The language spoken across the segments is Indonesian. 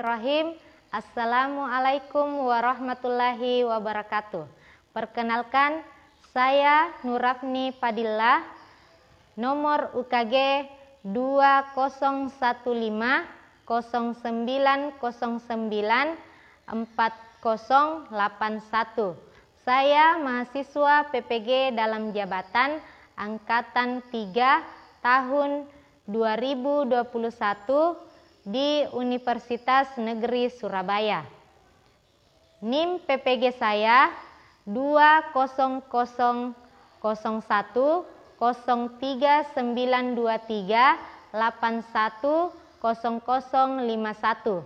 Bismillahirrahmanirrahim. Assalamualaikum warahmatullahi wabarakatuh. Perkenalkan, saya Nurafni Fadillah, nomor UKG 2009094081. Saya mahasiswa PPG dalam jabatan Angkatan 3 tahun 2021 di Universitas Negeri Surabaya. NIM PPG saya 200103193810051.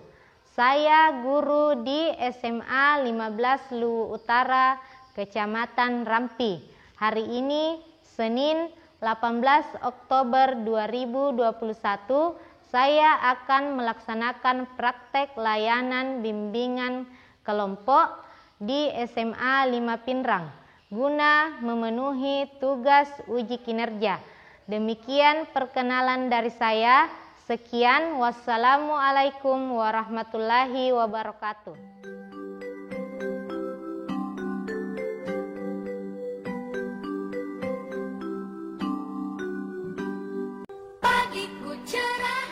Saya guru di SMA 15 Luwu Utara, Kecamatan Rampi. Hari ini Senin 18 Oktober 2021, saya akan melaksanakan praktek layanan bimbingan kelompok di SMA 5 Pinrang guna memenuhi tugas uji kinerja. Demikian perkenalan dari saya. Sekian, wassalamualaikum warahmatullahi wabarakatuh. Pagiku cerah,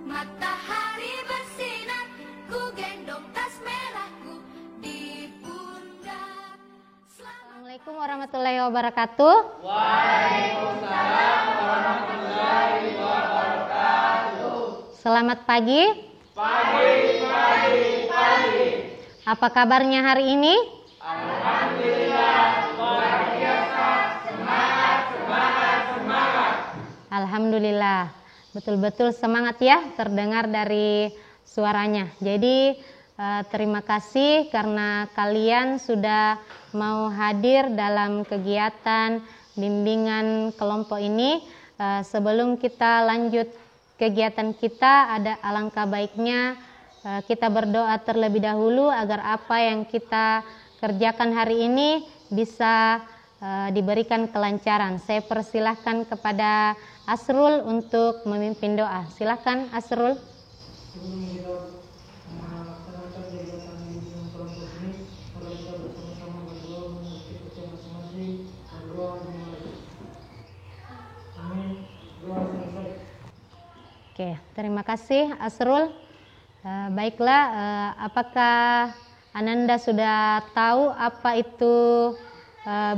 matahari bersinar, ku gendong tas merahku di pundak. Assalamualaikum warahmatullahi wabarakatuh. Waalaikumsalam warahmatullahi wabarakatuh. Selamat pagi. Pagi. Apa kabarnya hari ini? Alhamdulillah, luar biasa. Semangat. Alhamdulillah, betul-betul semangat ya, terdengar dari suaranya. Jadi terima kasih karena kalian sudah mau hadir dalam kegiatan bimbingan kelompok ini. Sebelum kita lanjut kegiatan kita, ada alangkah baiknya kita berdoa terlebih dahulu agar apa yang kita kerjakan hari ini bisa diberikan kelancaran. Saya persilahkan kepada Asrul untuk memimpin doa. Silahkan Asrul. Sebelum kita melaksanakan kegiatan bimbingan kelompok ini, mari kita bersama-sama berdoa menuju kita masing-masing. Berdoa dimulai. Amin. Doa selesai. Oke, terima kasih Asrul. Baiklah, apakah Ananda sudah tahu apa itu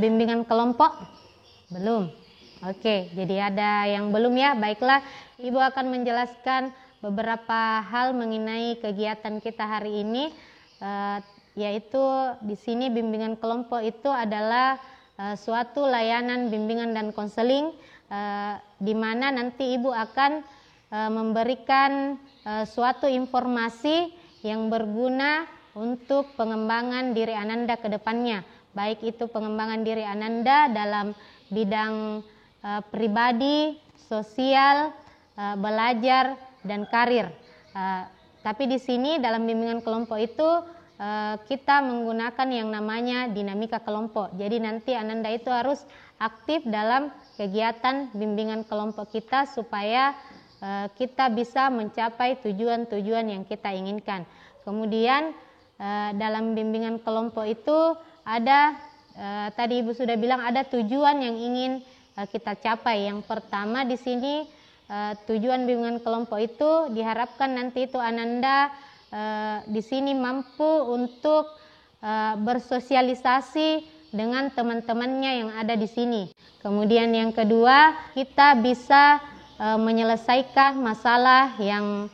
bimbingan kelompok? Belum. Oke, jadi ada yang belum ya. Baiklah, Ibu akan menjelaskan beberapa hal mengenai kegiatan kita hari ini, yaitu di sini bimbingan kelompok itu adalah suatu layanan bimbingan dan konseling, di mana nanti Ibu akan memberikan suatu informasi yang berguna untuk pengembangan diri Ananda ke depannya, baik itu pengembangan diri Ananda dalam bidang pribadi, sosial, belajar, dan karir. Tapi di sini dalam bimbingan kelompok itu kita menggunakan yang namanya dinamika kelompok. Jadi nanti Ananda itu harus aktif dalam kegiatan bimbingan kelompok kita supaya kita bisa mencapai tujuan-tujuan yang kita inginkan. Kemudian dalam bimbingan kelompok itu ada tadi Ibu sudah bilang ada tujuan yang ingin kita capai. Yang pertama di sini tujuan bimbingan kelompok itu diharapkan nanti itu Ananda di sini mampu untuk bersosialisasi dengan teman-temannya yang ada di sini. Kemudian yang kedua, kita bisa menyelesaikan masalah yang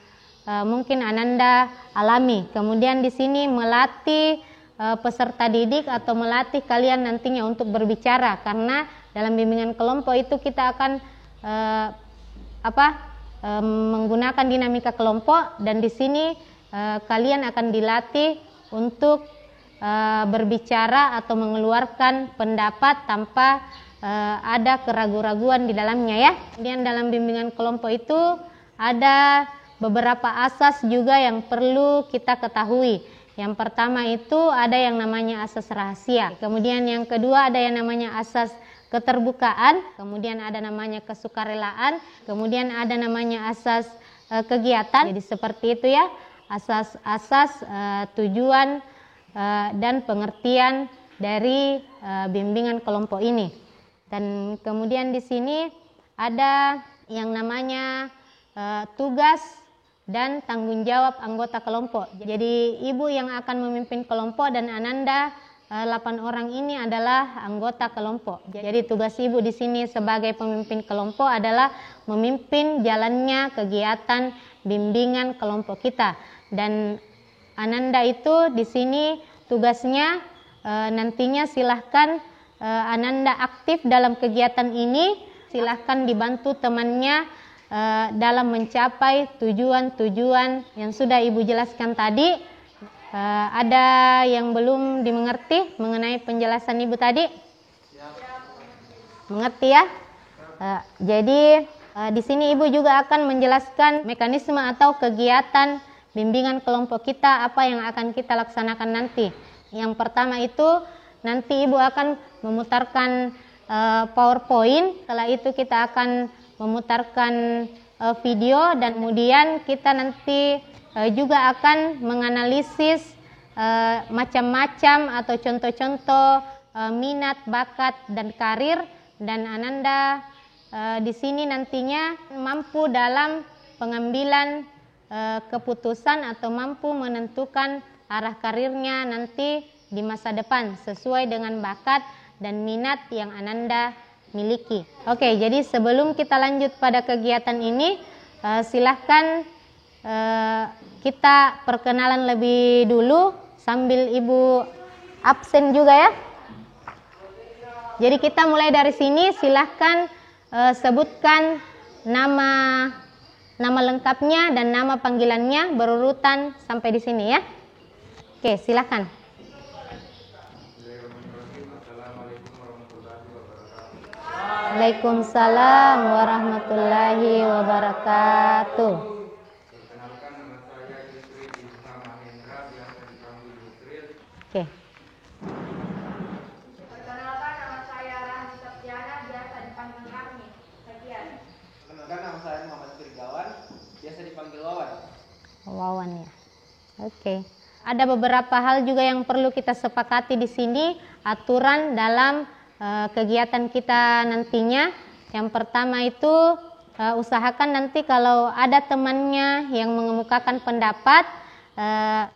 mungkin Ananda alami. Kemudian di sini melatih peserta didik atau melatih kalian nantinya untuk berbicara, karena dalam bimbingan kelompok itu kita akan menggunakan dinamika kelompok, dan di sini kalian akan dilatih untuk berbicara atau mengeluarkan pendapat tanpa ada keraguan-raguan di dalamnya ya. Kemudian dalam bimbingan kelompok itu ada beberapa asas juga yang perlu kita ketahui. Yang pertama itu ada yang namanya asas rahasia. Kemudian yang kedua ada yang namanya asas keterbukaan. Kemudian ada namanya kesukarelaan. Kemudian ada namanya asas kegiatan. Jadi seperti itu ya. asas-asas tujuan dan pengertian dari bimbingan kelompok ini. Dan kemudian di sini ada yang namanya tugas dan tanggung jawab anggota kelompok. Jadi ibu yang akan memimpin kelompok dan Ananda 8 orang ini adalah anggota kelompok. Jadi tugas ibu di sini sebagai pemimpin kelompok adalah memimpin jalannya kegiatan bimbingan kelompok kita. Dan Ananda itu di sini tugasnya nantinya silahkan Ananda aktif dalam kegiatan ini, silahkan dibantu temannya dalam mencapai tujuan-tujuan yang sudah ibu jelaskan tadi. Ada yang belum dimengerti mengenai penjelasan ibu tadi? Mengerti ya? Jadi di sini ibu juga akan menjelaskan mekanisme atau kegiatan bimbingan kelompok kita, apa yang akan kita laksanakan nanti. Yang pertama itu nanti ibu akan memutarkan PowerPoint. Setelah itu kita akan memutarkan video dan kemudian kita nanti juga akan menganalisis macam-macam atau contoh-contoh minat, bakat, dan karir. Dan Ananda di sini nantinya mampu dalam pengambilan keputusan atau mampu menentukan arah karirnya nanti di masa depan sesuai dengan bakat dan minat yang Ananda miliki. Oke, jadi sebelum kita lanjut pada kegiatan ini, silahkan kita perkenalan lebih dulu sambil ibu absen juga ya. Jadi kita mulai dari sini, silahkan sebutkan nama lengkapnya dan nama panggilannya berurutan sampai di sini ya. Oke, silahkan. Waalaikumsalam warahmatullahi wabarakatuh. Perkenalkan, nama saya Yusri Isma Mahendra, biasa dipanggil Yusril. Oke. Perkenalkan, nama saya Rahmi Septiana, biasa dipanggil Karmi. Sekian. Perkenalkan, nama saya Muhammad Firgawan, biasa dipanggil Wawan. Wawan ya. Oke. Ada beberapa hal juga yang perlu kita sepakati di sini, aturan dalam kegiatan kita nantinya. Yang pertama itu usahakan nanti kalau ada temannya yang mengemukakan pendapat,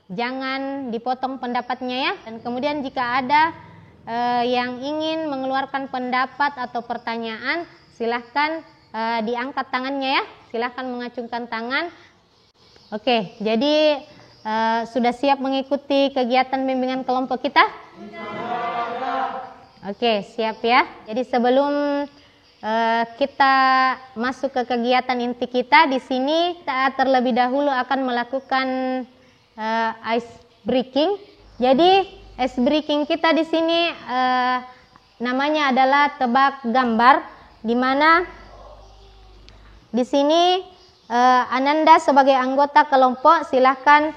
jangan dipotong pendapatnya ya. Dan kemudian jika ada yang ingin mengeluarkan pendapat atau pertanyaan, silahkan diangkat tangannya ya, silahkan mengacungkan tangan. Oke, jadi sudah siap mengikuti kegiatan bimbingan kelompok kita? Oke, siap ya. Jadi sebelum kita masuk ke kegiatan inti kita di sini, kita terlebih dahulu akan melakukan ice breaking. Jadi ice breaking kita di sini namanya adalah tebak gambar, di mana di sini Ananda sebagai anggota kelompok silahkan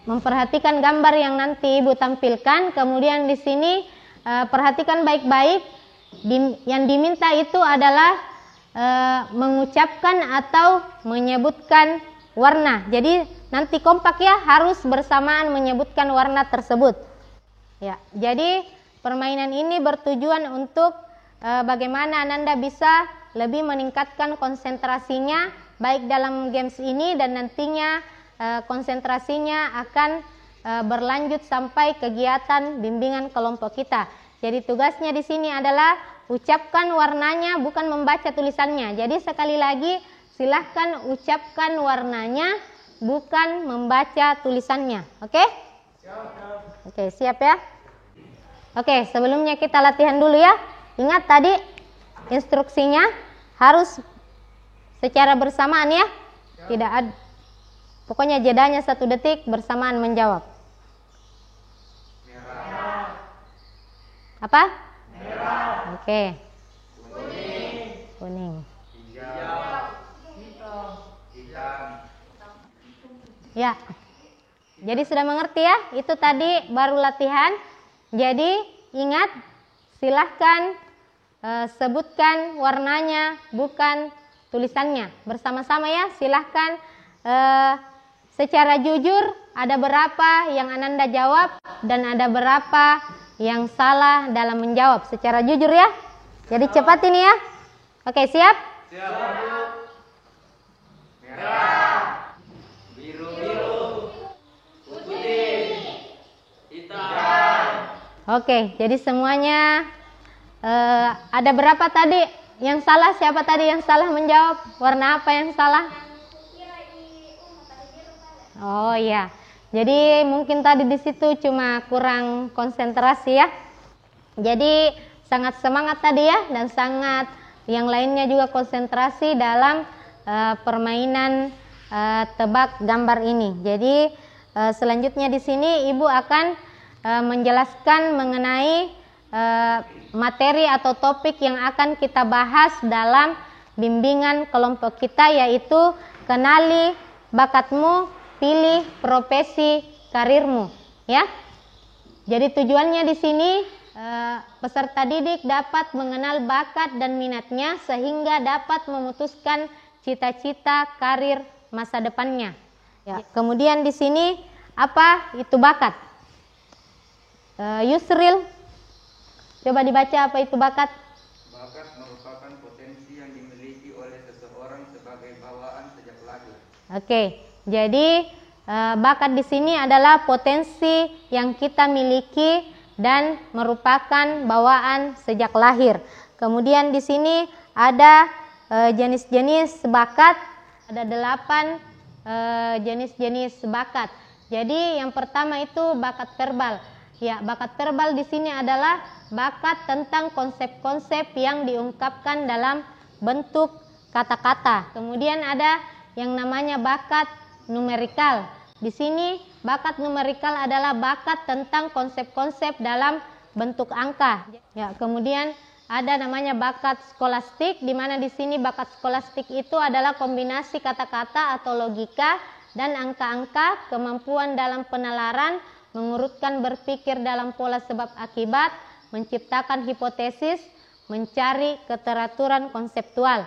memperhatikan gambar yang nanti ibu tampilkan. Kemudian di sini perhatikan baik-baik, yang diminta itu adalah mengucapkan atau menyebutkan warna. Jadi nanti kompak ya, harus bersamaan menyebutkan warna tersebut. Ya, jadi permainan ini bertujuan untuk bagaimana Ananda bisa lebih meningkatkan konsentrasinya baik dalam games ini dan nantinya konsentrasinya akan berlanjut sampai kegiatan bimbingan kelompok kita. Jadi tugasnya di sini adalah ucapkan warnanya, bukan membaca tulisannya. Jadi sekali lagi silahkan ucapkan warnanya, bukan membaca tulisannya. Oke? Oke, siap ya? Oke, sebelumnya kita latihan dulu ya. Ingat tadi instruksinya harus secara bersamaan ya. Tidak ada, pokoknya jedanya 1 detik bersamaan menjawab. Merah. Apa? Merah. Oke. Kuning. Kuning. Hijau. Hitam. Ya. Jadi sudah mengerti ya? Itu tadi baru latihan. Jadi ingat, silahkan sebutkan warnanya, bukan tulisannya. Bersama-sama ya, silahkan secara jujur ada berapa yang Ananda jawab dan ada berapa yang salah dalam menjawab secara jujur ya. Jadi cepat ini ya. Oke, siap? Siap. Merah, biru, putih, hitam. Oke, jadi semuanya ada berapa tadi yang salah? Siapa tadi yang salah menjawab? Warna apa yang salah? Oh iya. Jadi mungkin tadi di situ cuma kurang konsentrasi ya. Jadi sangat semangat tadi ya, dan sangat yang lainnya juga konsentrasi dalam permainan tebak gambar ini. Jadi selanjutnya di sini Ibu akan menjelaskan mengenai materi atau topik yang akan kita bahas dalam bimbingan kelompok kita, yaitu kenali bakatmu, pilih profesi karirmu ya. Jadi tujuannya di sini peserta didik dapat mengenal bakat dan minatnya sehingga dapat memutuskan cita-cita karir masa depannya. Ya. Kemudian di sini apa itu bakat? Yusril, coba dibaca apa itu bakat? Bakat merupakan potensi yang dimiliki oleh seseorang sebagai bawaan sejak lahir. Oke, jadi bakat di sini adalah potensi yang kita miliki dan merupakan bawaan sejak lahir. Kemudian di sini ada jenis-jenis bakat, ada 8 jenis-jenis bakat. Jadi yang pertama itu bakat verbal. Ya, bakat verbal di sini adalah bakat tentang konsep-konsep yang diungkapkan dalam bentuk kata-kata. Kemudian ada yang namanya bakat numerikal. Di sini bakat numerikal adalah bakat tentang konsep-konsep dalam bentuk angka. Ya, kemudian ada namanya bakat skolastik, di mana di sini bakat skolastik itu adalah kombinasi kata-kata atau logika dan angka-angka, kemampuan dalam penalaran, mengurutkan berpikir dalam pola sebab akibat, menciptakan hipotesis, mencari keteraturan konseptual.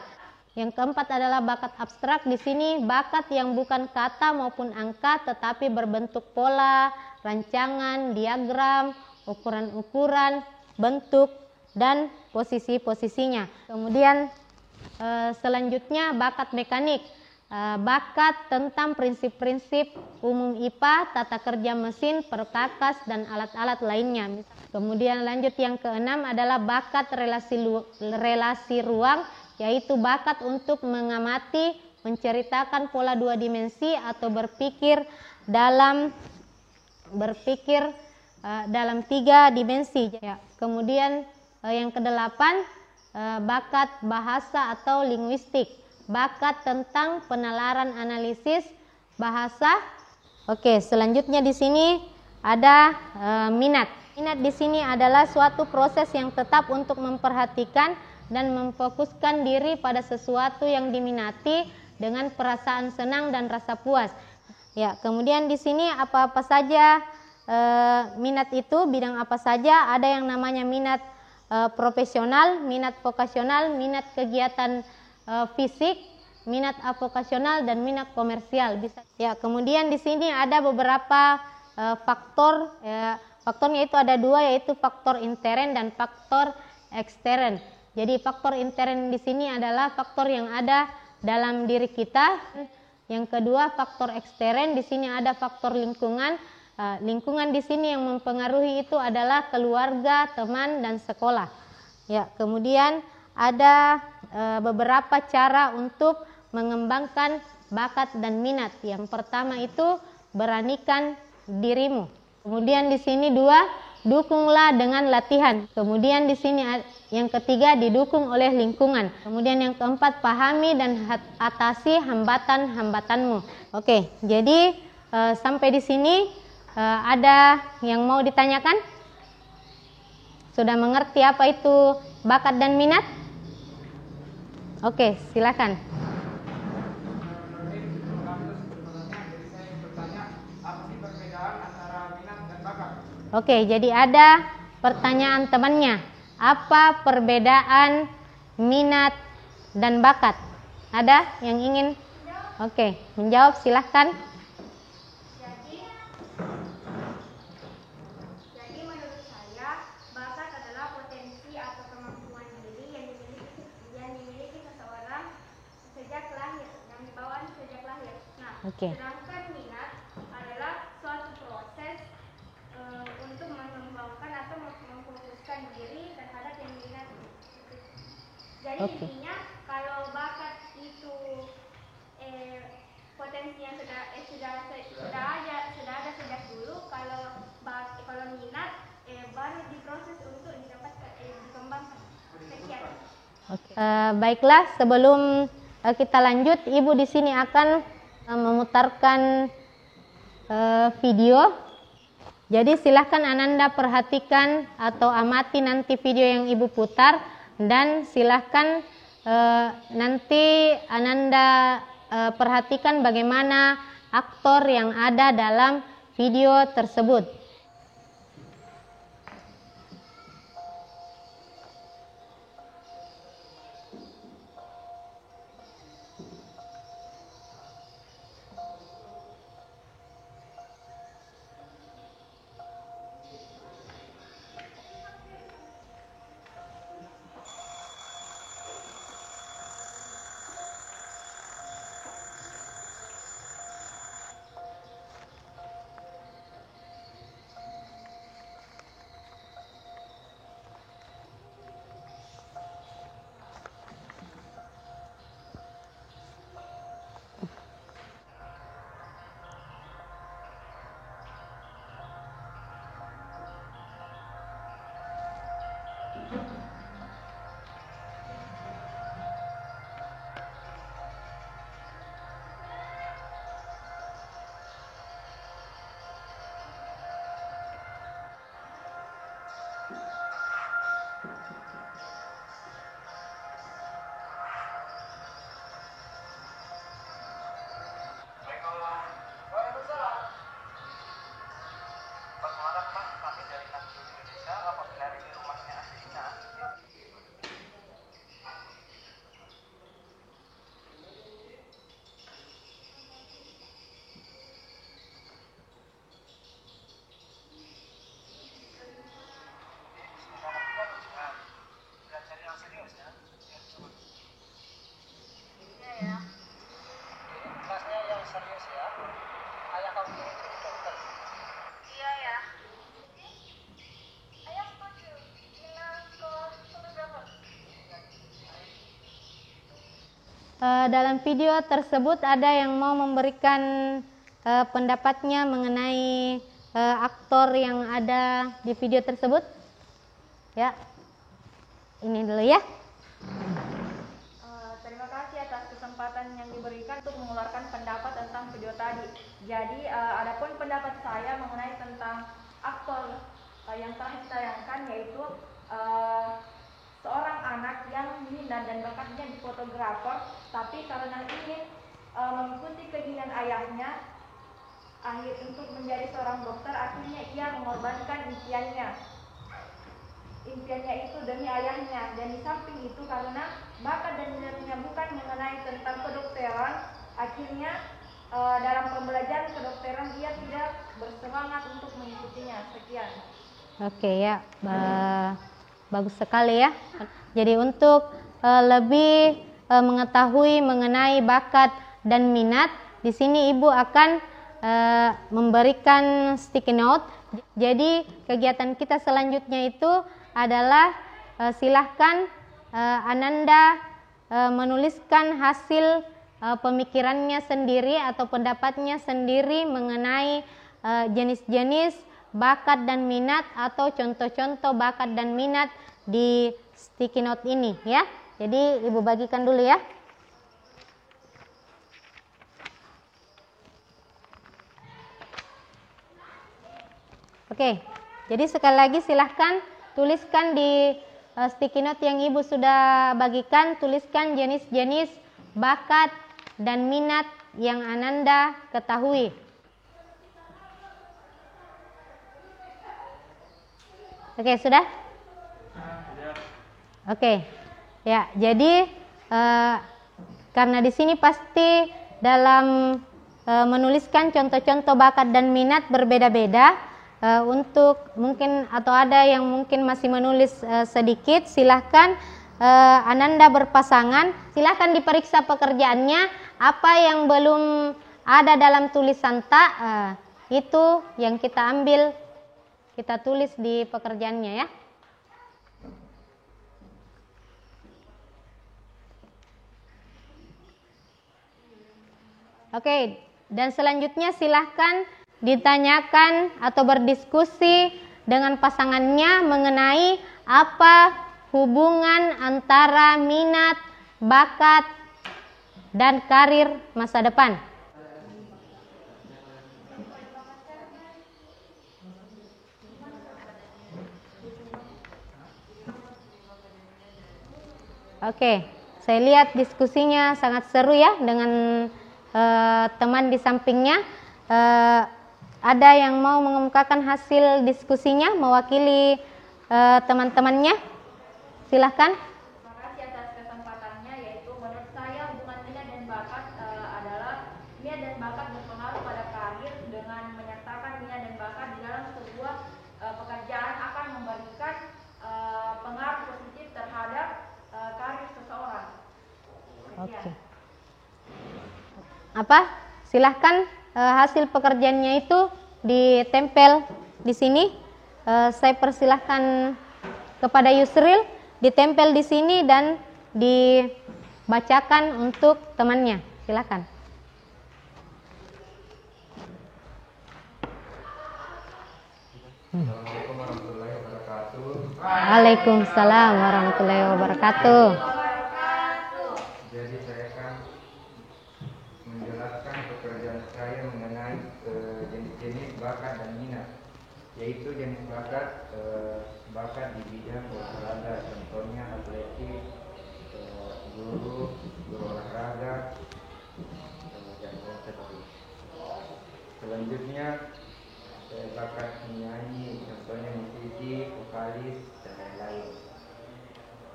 Yang keempat adalah bakat abstrak. Di sini bakat yang bukan kata maupun angka tetapi berbentuk pola, rancangan, diagram, ukuran-ukuran, bentuk dan posisi-posisinya. Kemudian selanjutnya bakat mekanik. Bakat tentang prinsip-prinsip umum IPA, tata kerja mesin, perkakas, dan alat-alat lainnya. Kemudian lanjut yang keenam adalah bakat relasi ruang, yaitu bakat untuk mengamati, menceritakan pola 2 dimensi atau berpikir dalam 3 dimensi. Ya. Kemudian yang kedelapan bakat bahasa atau linguistik. Bakat tentang penalaran analisis bahasa. Oke, selanjutnya di sini ada minat. Minat di sini adalah suatu proses yang tetap untuk memperhatikan dan memfokuskan diri pada sesuatu yang diminati dengan perasaan senang dan rasa puas. Ya, kemudian di sini apa-apa saja minat itu, bidang apa saja. Ada yang namanya minat profesional, minat vokasional, minat kegiatan fisik, minat avokasional, dan minat komersial. Ya, kemudian di sini ada beberapa faktor. Faktornya itu ada 2, yaitu faktor intern dan faktor ekstern. Jadi faktor intern di sini adalah faktor yang ada dalam diri kita. Yang kedua, faktor ekstern di sini ada faktor lingkungan. Lingkungan di sini yang mempengaruhi itu adalah keluarga, teman, dan sekolah. Ya, kemudian ada beberapa cara untuk mengembangkan bakat dan minat. Yang pertama itu beranikan dirimu. Kemudian di sini 2, dukunglah dengan latihan. Kemudian di sini yang ketiga, didukung oleh lingkungan. Kemudian yang keempat, pahami dan atasi hambatan-hambatanmu. Oke, jadi sampai di sini ada yang mau ditanyakan? Sudah mengerti apa itu bakat dan minat? Oke, silakan. Oke, jadi ada pertanyaan temannya. Apa perbedaan minat dan bakat? Ada yang ingin? Oke, menjawab silahkan. Oke. Sedangkan minat adalah suatu proses untuk mengembangkan atau memfokuskan diri terhadap yang diminati. Jadi Oke. intinya kalau bakat itu potensinya sudah ada sejak dulu, kalau minat baru diproses untuk didapatkan dikembangkan. Sekian. Oke. Baiklah, sebelum kita lanjut, Ibu di sini akan memutarkan video. Jadi silahkan Ananda perhatikan atau amati nanti video yang Ibu putar, dan silahkan nanti Ananda perhatikan bagaimana aktor yang ada dalam video tersebut. Dalam video tersebut ada yang mau memberikan pendapatnya mengenai aktor yang ada di video tersebut? Ya, ini dulu ya. Terima kasih atas kesempatan yang diberikan untuk mengeluarkan pendapat tentang video tadi. Jadi adapun pendapat saya mengenai tentang aktor yang telah ditayangkan, yaitu seorang anak yang minat dan bakatnya di fotografer, tapi karena ingin mengikuti keinginan ayahnya untuk menjadi seorang dokter, akhirnya ia mengorbankan impiannya itu demi ayahnya. Dan di samping itu, karena bakat dan minatnya bukan mengenai tentang kedokteran, akhirnya dalam pembelajaran kedokteran ia tidak bersemangat untuk mengikutinya. Sekian. Oke ya, bagus sekali ya. Jadi untuk lebih mengetahui mengenai bakat dan minat, di sini Ibu akan memberikan sticky note. Jadi kegiatan kita selanjutnya itu adalah silahkan Ananda menuliskan hasil pemikirannya sendiri atau pendapatnya sendiri mengenai jenis-jenis bakat dan minat atau contoh-contoh bakat dan minat di sticky note ini ya. Jadi Ibu bagikan dulu ya. Oke, jadi sekali lagi silahkan tuliskan di sticky note yang Ibu sudah bagikan, tuliskan jenis-jenis bakat dan minat yang Ananda ketahui. Oke, sudah? Oke, ya. Jadi karena di sini pasti dalam menuliskan contoh-contoh bakat dan minat berbeda-beda. Untuk mungkin atau ada yang mungkin masih menulis sedikit, silahkan Ananda berpasangan, silahkan diperiksa pekerjaannya, apa yang belum ada dalam tulisan tak, itu yang kita ambil, kita tulis di pekerjaannya ya. Oke, dan selanjutnya silahkan ditanyakan atau berdiskusi dengan pasangannya mengenai apa hubungan antara minat, bakat, dan karir masa depan. Oke, saya lihat diskusinya sangat seru ya dengan teman di sampingnya. Ada yang mau mengemukakan hasil diskusinya mewakili teman-temannya? Silahkan. Terima kasih atas kesempatannya, yaitu menurut saya hubungan minat dan bakat adalah minat dan bakat berpengaruh pada karir dengan menyertakan minat dan bakat di dalam sebuah pekerjaan akan memberikan pengaruh positif terhadap karir seseorang. Oke. Apa? Silahkan hasil pekerjaannya itu ditempel di sini. Saya persilahkan kepada Yusril ditempel di sini dan dibacakan untuk temannya. Silahkan. Assalamualaikum warahmatullahi wabarakatuh. Waalaikumsalam warahmatullahi wabarakatuh. Jadi saya akan menjelaskan pekerjaan saya mengenai jenis-jenis bakat dan minat. Yaitu jenis bakat, bakat di bidang olahraga, contohnya atletik, guru olahraga, dan seperti. Selanjutnya saya bakat menyanyi, contohnya musisi, vokalis, dan lain-lain.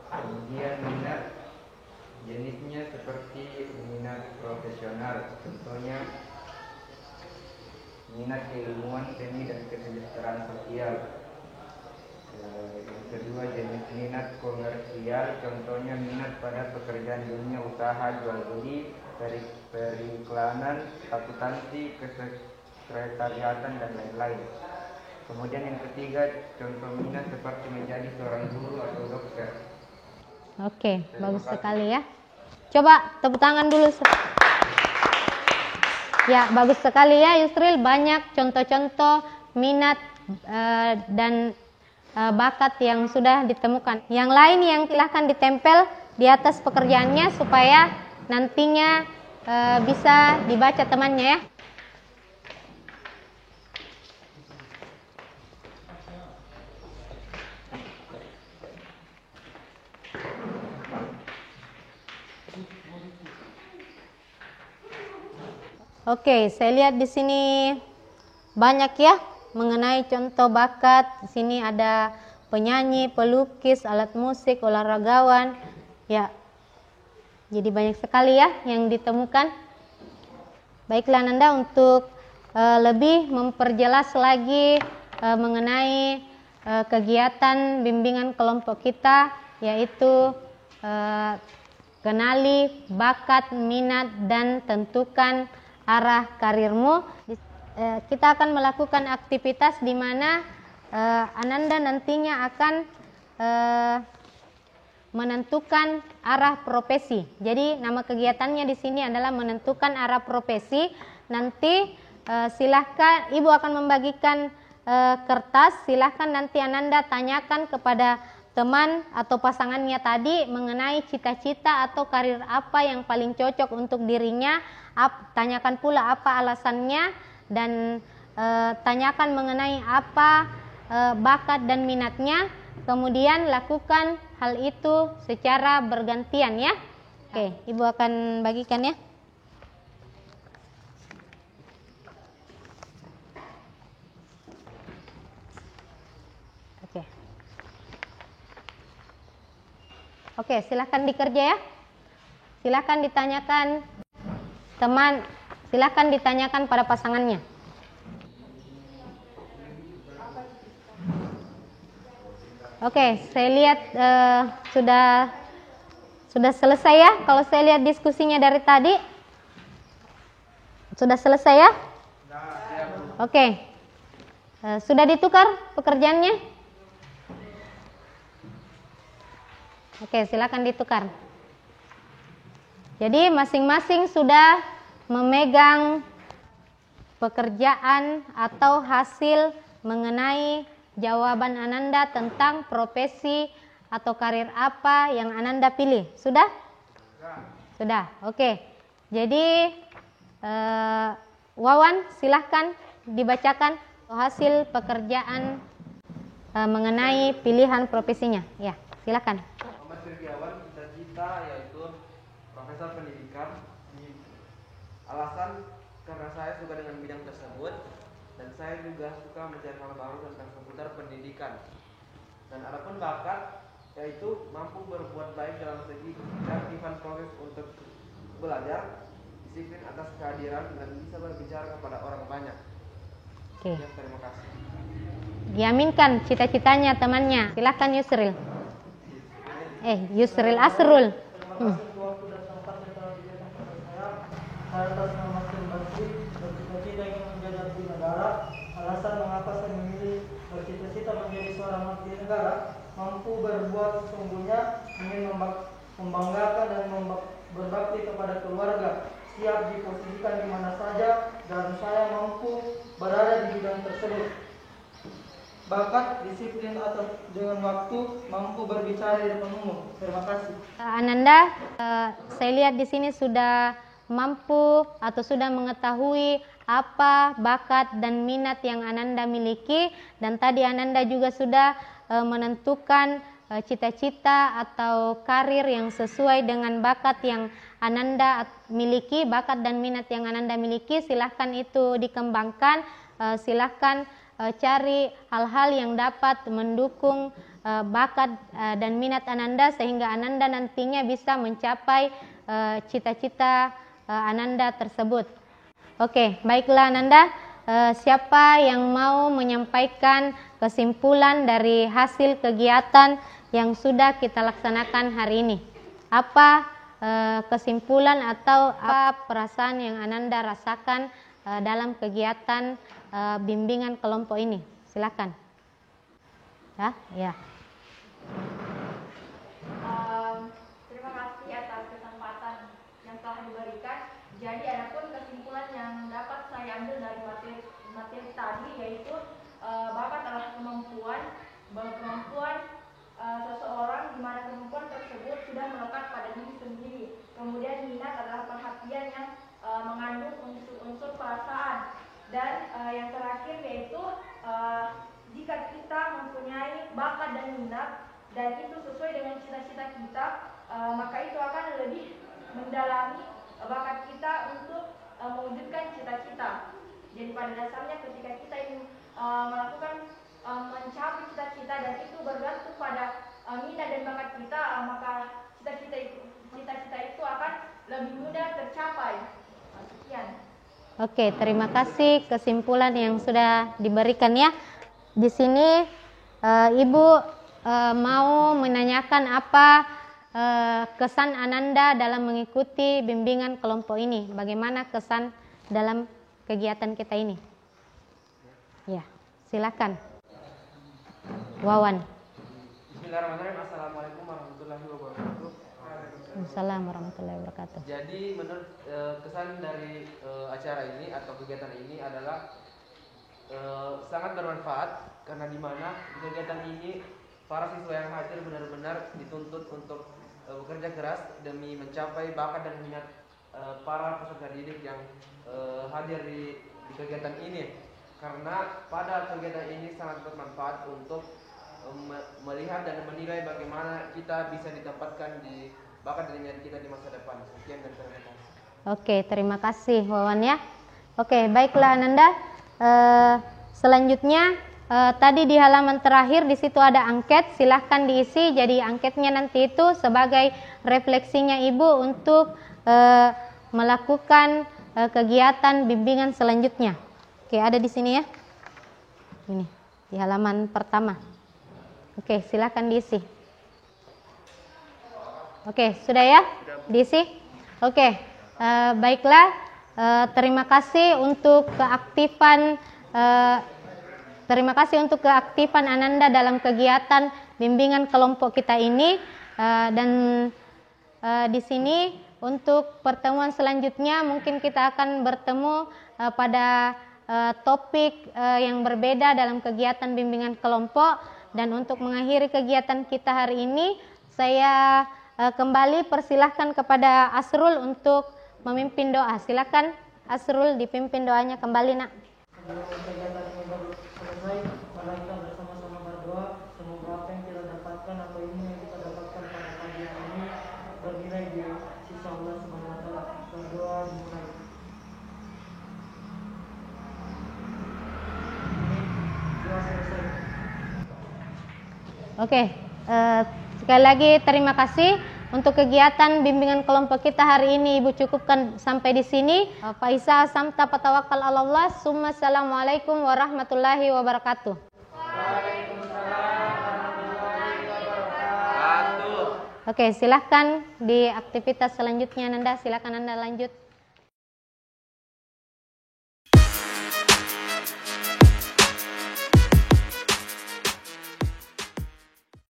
Kemudian minat, jenisnya seperti minat profesional, contohnya minat keilmuan seni dan kesejahteraan sosial. Yang kedua jenis minat komersial, contohnya minat pada pekerjaan dunia usaha, jual beli, periklanan, akuntansi, kesekretariatan, dan lain-lain. Kemudian yang ketiga, contoh minat seperti menjadi seorang guru atau dokter. Oke, bagus sekali ya. Coba tepuk tangan dulu. Ya, bagus sekali ya Yusril, banyak contoh-contoh minat dan bakat yang sudah ditemukan. Yang lain yang silahkan ditempel di atas pekerjaannya supaya nantinya bisa dibaca temannya ya. Oke, saya lihat di sini banyak ya mengenai contoh bakat. Di sini ada penyanyi, pelukis, alat musik, olahragawan. Ya, jadi banyak sekali ya yang ditemukan. Baiklah Nanda, untuk lebih memperjelas lagi mengenai kegiatan bimbingan kelompok kita, yaitu kenali bakat, minat, dan tentukan arah karirmu. Kita akan melakukan aktivitas di mana Ananda nantinya akan menentukan arah profesi. Jadi nama kegiatannya di sini adalah menentukan arah profesi. Nanti silahkan Ibu akan membagikan kertas. Silahkan nanti Ananda tanyakan kepada teman atau pasangannya tadi mengenai cita-cita atau karir apa yang paling cocok untuk dirinya. Tanyakan pula apa alasannya, dan tanyakan mengenai apa bakat dan minatnya. Kemudian lakukan hal itu secara bergantian ya. Oke, Ibu akan bagikan ya. Oke, silahkan dikerja ya. Silahkan ditanyakan teman, silahkan ditanyakan pada pasangannya. Oke, saya lihat sudah selesai ya. Kalau saya lihat diskusinya dari tadi, Sudah selesai ya? Oke. Sudah ditukar pekerjaannya? Oke, silakan ditukar. Jadi masing-masing sudah memegang pekerjaan atau hasil mengenai jawaban Ananda tentang profesi atau karir apa yang Ananda pilih. Sudah? Sudah. Oke. Jadi Wawan, silahkan dibacakan hasil pekerjaan mengenai pilihan profesinya. Ya, silahkan. Muhammad Firgawan, cita-cita yaitu profesor pendidikan. Alasan karena saya suka dengan bidang tersebut dan saya juga suka mencari hal baru tentang seputar pendidikan. Dan adapun bakat yaitu mampu berbuat baik dalam segi keaktifan proses untuk belajar, disiplin atas kehadiran dan bisa berbicara kepada orang banyak. Oke. Ya, terima kasih. Diaminkan cita-citanya temannya. Silahkan Yusril. Yusril Asrul. Terima kasih waktu dan tempat yang telah diberikan kepada saya. Saya atas nama Tim Basri bercita-cita ingin menjadi abdi negara. Alasan mengapa saya memilih bercita-cita menjadi seorang abdi negara, mampu berbuat sesungguhnya, ingin membanggakan dan berbakti kepada keluarga, siap diposisikan di mana saja, dan saya mampu berada di bidang tersebut. Bakat, disiplin atau dengan waktu, mampu berbicara di depan umum. Terima kasih. Ananda, saya lihat di sini sudah mampu atau sudah mengetahui apa bakat dan minat yang Ananda miliki, dan tadi Ananda juga sudah menentukan cita-cita atau karir yang sesuai dengan bakat yang Ananda miliki, bakat dan minat yang Ananda miliki. Silahkan itu dikembangkan, silahkan cari hal-hal yang dapat mendukung bakat dan minat Ananda sehingga Ananda nantinya bisa mencapai cita-cita Ananda tersebut. Oke, baiklah Ananda, siapa yang mau menyampaikan kesimpulan dari hasil kegiatan yang sudah kita laksanakan hari ini? Apa kesimpulan atau apa perasaan yang Ananda rasakan dalam kegiatan bimbingan kelompok ini? Silakan. Ya. Terima kasih atas kesempatan yang telah diberikan. Jadi adapun kesimpulan yang dapat saya ambil dari materi tadi yaitu bakat adalah kemampuan seseorang di mana kemampuan tersebut sudah melekat pada diri sendiri. Kemudian minat adalah perhatian yang mengandung unsur-unsur perasaan. Dan yang terakhir yaitu jika kita mempunyai bakat dan minat dan itu sesuai dengan cita-cita kita, maka itu akan lebih mendalami bakat kita untuk mewujudkan cita-cita. Jadi pada dasarnya ketika kita ingin melakukan mencapai cita-cita dan itu bergantung pada minat dan bakat kita, maka cita-cita itu akan lebih mudah tercapai. Sekian. Oke, terima kasih kesimpulan yang sudah diberikan ya. Di sini Ibu mau menanyakan apa kesan Ananda dalam mengikuti bimbingan kelompok ini. Bagaimana kesan dalam kegiatan kita ini? Ya, silakan. Wawan. Bismillahirrahmanirrahim. Assalamualaikum warahmatullahi wabarakatuh. Assalamualaikum warahmatullahi wabarakatuh. Jadi menurut kesan dari acara ini atau kegiatan ini adalah sangat bermanfaat karena di mana di kegiatan ini para siswa yang hadir benar-benar dituntut untuk bekerja keras demi mencapai bakat dan minat para peserta didik yang hadir di kegiatan ini. Karena pada kegiatan ini sangat bermanfaat untuk melihat dan menilai bagaimana kita bisa ditempatkan di bakat dan minat kita di masa depan. Sekian dan terima kasih. Oke, terima kasih Wawan ya. Oke, baiklah Ananda. Selanjutnya tadi di halaman terakhir di situ ada angket, silahkan diisi. Jadi angketnya nanti itu sebagai refleksinya Ibu untuk melakukan kegiatan bimbingan selanjutnya. Oke, ada di sini ya. Ini di halaman pertama. Oke, silahkan diisi. Oke, sudah ya? Diisi? Oke, baiklah. terima kasih untuk keaktifan Ananda dalam kegiatan bimbingan kelompok kita ini, dan di sini untuk pertemuan selanjutnya mungkin kita akan bertemu pada topik yang berbeda dalam kegiatan bimbingan kelompok. Dan untuk mengakhiri kegiatan kita hari ini, saya kembali persilahkan kepada Asrul untuk memimpin doa. Silakan Asrul dipimpin doanya kembali, Nak. Sebelum kegiatan ini baru selesai, mari kita bersama-sama berdoa. Semoga apa yang kita dapatkan atau ilmu yang kita dapatkan pada pagi hari ini bernilai di sisi Allah Subhanahu wa taala. Berdoa dimulai. Doa selesai. Oke, sekali lagi terima kasih. Untuk kegiatan bimbingan kelompok kita hari ini Ibu cukupkan sampai di sini. Fa iza samta fatawakkal 'alallah. Summa assalamualaikum warahmatullahi wabarakatuh. Waalaikumsalam warahmatullahi wabarakatuh. Oke, silahkan di aktivitas selanjutnya Nanda, silahkan Anda lanjut.